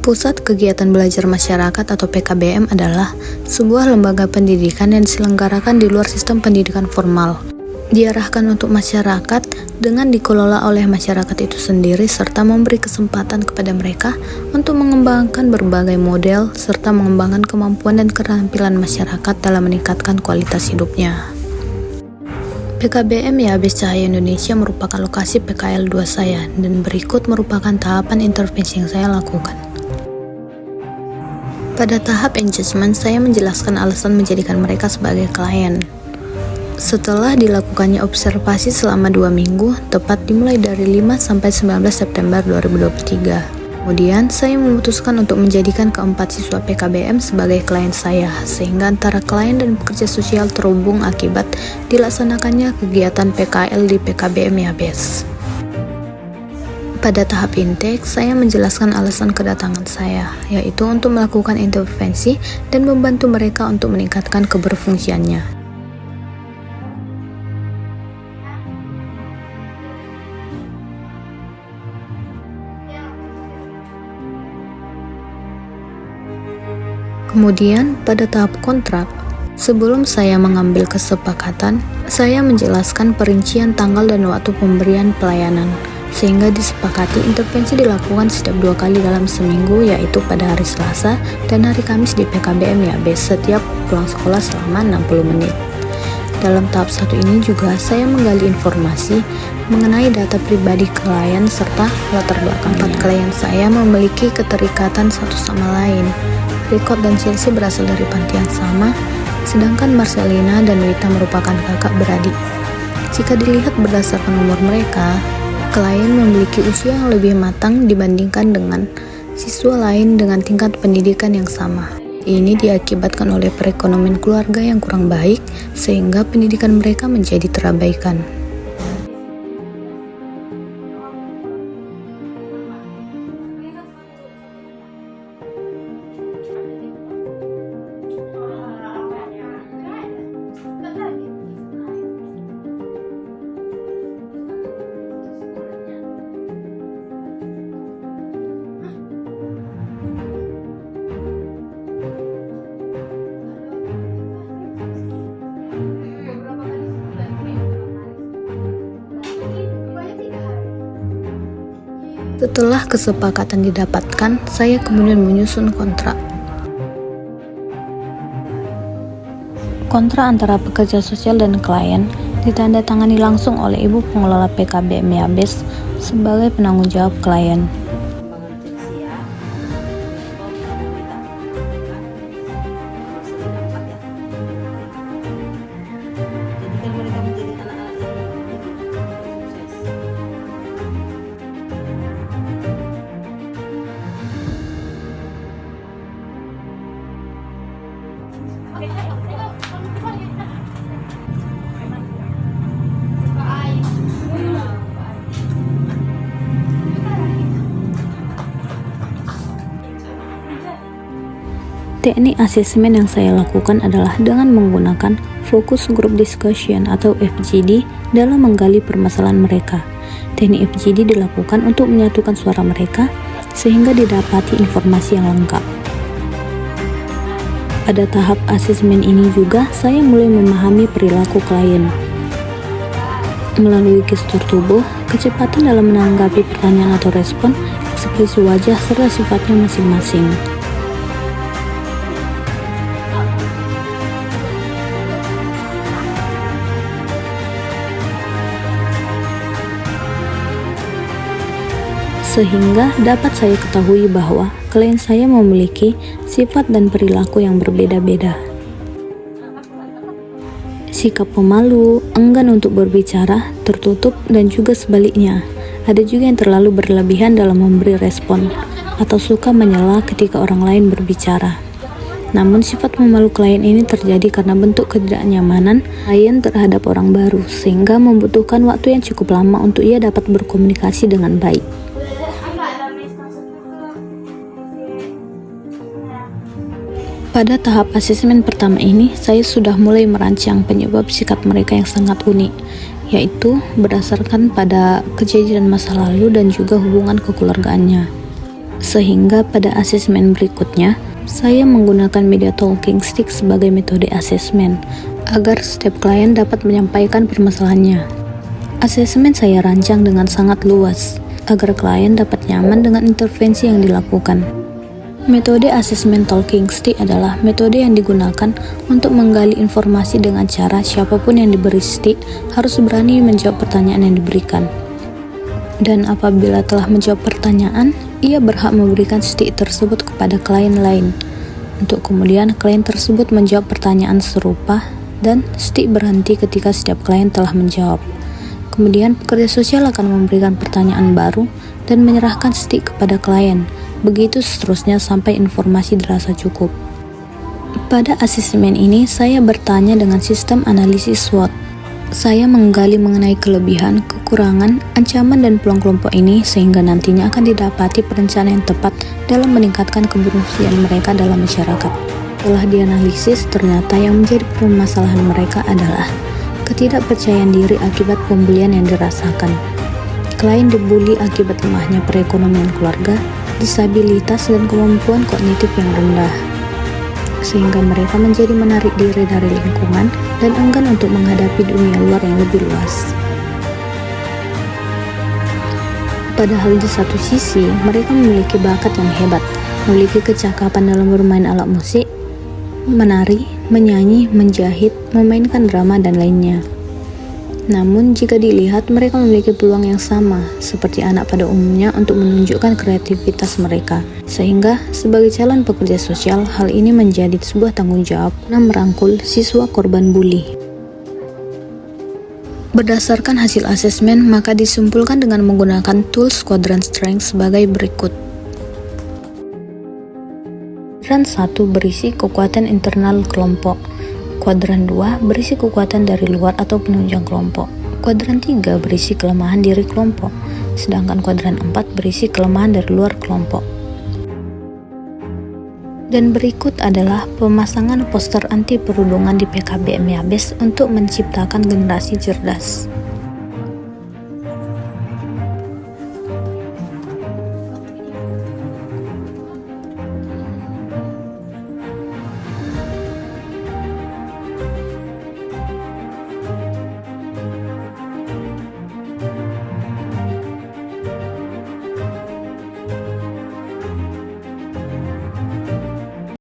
Pusat Kegiatan Belajar Masyarakat atau PKBM adalah sebuah lembaga pendidikan yang diselenggarakan di luar sistem pendidikan formal. Diarahkan untuk masyarakat dengan dikelola oleh masyarakat itu sendiri serta memberi kesempatan kepada mereka untuk mengembangkan berbagai model serta mengembangkan kemampuan dan keterampilan masyarakat dalam meningkatkan kualitas hidupnya. PKBM YABES Cahaya Indonesia merupakan lokasi PKL 2 saya dan berikut merupakan tahapan intervensi yang saya lakukan. Pada tahap engagement, saya menjelaskan alasan menjadikan mereka sebagai klien. Setelah dilakukannya observasi selama 2 minggu, tepat dimulai dari 5-19 September 2023. Kemudian, saya memutuskan untuk menjadikan keempat siswa PKBM sebagai klien saya, sehingga antara klien dan pekerja sosial terhubung akibat dilaksanakannya kegiatan PKL di PKBM YABES. Pada tahap intake, saya menjelaskan alasan kedatangan saya, yaitu untuk melakukan intervensi dan membantu mereka untuk meningkatkan keberfungsiannya. Kemudian, pada tahap kontrak, sebelum saya mengambil kesepakatan, saya menjelaskan perincian tanggal dan waktu pemberian pelayanan, sehingga disepakati intervensi dilakukan setiap 2 kali dalam seminggu, yaitu pada hari Selasa dan hari Kamis di PKBM YABES setiap pulang sekolah selama 60 menit. Dalam tahap 1 ini juga saya menggali informasi mengenai data pribadi klien serta latar belakang klien saya memiliki keterikatan satu sama lain. Ricot dan Chelsea berasal dari panti yang sama, sedangkan Marcelina dan Wita merupakan kakak beradik. Jika dilihat berdasarkan umur mereka, klien memiliki usia yang lebih matang dibandingkan dengan siswa lain dengan tingkat pendidikan yang sama. Ini diakibatkan oleh perekonomian keluarga yang kurang baik, sehingga pendidikan mereka menjadi terabaikan. Setelah kesepakatan didapatkan, saya kemudian menyusun kontrak. Kontrak antara pekerja sosial dan klien ditandatangani langsung oleh Ibu Pengelola PKBM YABES sebagai penanggung jawab klien. Teknik asesmen yang saya lakukan adalah dengan menggunakan Focus Group Discussion atau FGD dalam menggali permasalahan mereka. Teknik FGD dilakukan untuk menyatukan suara mereka sehingga didapati informasi yang lengkap. Pada tahap asesmen ini juga saya mulai memahami perilaku klien. Melalui gestur tubuh, kecepatan dalam menanggapi pertanyaan atau respon, ekspresi wajah serta sifatnya masing-masing. Sehingga dapat saya ketahui bahwa klien saya memiliki sifat dan perilaku yang berbeda-beda. Sikap pemalu, enggan untuk berbicara, tertutup, dan juga sebaliknya. Ada juga yang terlalu berlebihan dalam memberi respon, atau suka menyela ketika orang lain berbicara. Namun sifat pemalu klien ini terjadi karena bentuk ketidaknyamanan klien terhadap orang baru, sehingga membutuhkan waktu yang cukup lama untuk ia dapat berkomunikasi dengan baik. Pada tahap asesmen pertama ini, saya sudah mulai merancang penyebab sikap mereka yang sangat unik, yaitu berdasarkan pada kejadian masa lalu dan juga hubungan kekeluargaannya. Sehingga pada asesmen berikutnya, saya menggunakan media talking stick sebagai metode asesmen agar setiap klien dapat menyampaikan permasalahannya. Asesmen saya rancang dengan sangat luas agar klien dapat nyaman dengan intervensi yang dilakukan. Metode asesmen talking stick adalah metode yang digunakan untuk menggali informasi dengan cara siapapun yang diberi stick harus berani menjawab pertanyaan yang diberikan. Dan apabila telah menjawab pertanyaan, ia berhak memberikan stick tersebut kepada klien lain. Untuk kemudian klien tersebut menjawab pertanyaan serupa dan stick berhenti ketika setiap klien telah menjawab. Kemudian pekerja sosial akan memberikan pertanyaan baru dan menyerahkan stick kepada klien. Begitu seterusnya sampai informasi dirasa cukup. Pada asesmen ini, saya bertanya dengan sistem analisis SWOT. Saya menggali mengenai kelebihan, kekurangan, ancaman, dan peluang kelompok ini sehingga nantinya akan didapati perencanaan yang tepat dalam meningkatkan keberfungsian mereka dalam masyarakat. Setelah dianalisis, ternyata yang menjadi permasalahan mereka adalah ketidakpercayaan diri akibat pembelian yang dirasakan. Klien dibully akibat lemahnya perekonomian keluarga, disabilitas, dan kemampuan kognitif yang rendah, sehingga mereka menjadi menarik diri dari lingkungan dan enggan untuk menghadapi dunia luar yang lebih luas. Padahal di satu sisi, mereka memiliki bakat yang hebat, memiliki kecakapan dalam bermain alat musik, menari, menyanyi, menjahit, memainkan drama, dan lainnya. Namun, jika dilihat, mereka memiliki peluang yang sama, seperti anak pada umumnya untuk menunjukkan kreativitas mereka. Sehingga, sebagai calon pekerja sosial, hal ini menjadi sebuah tanggung jawab dalam merangkul siswa korban bully. Berdasarkan hasil asesmen, maka disimpulkan dengan menggunakan tools Quadrant Strength sebagai berikut. Kuadran 1 berisi kekuatan internal kelompok. Kuadran 2 berisi kekuatan dari luar atau penunjang kelompok. Kuadran 3 berisi kelemahan diri kelompok. Sedangkan kuadran 4 berisi kelemahan dari luar kelompok. Dan berikut adalah pemasangan poster anti perundungan di PKBM Yabes untuk menciptakan generasi cerdas.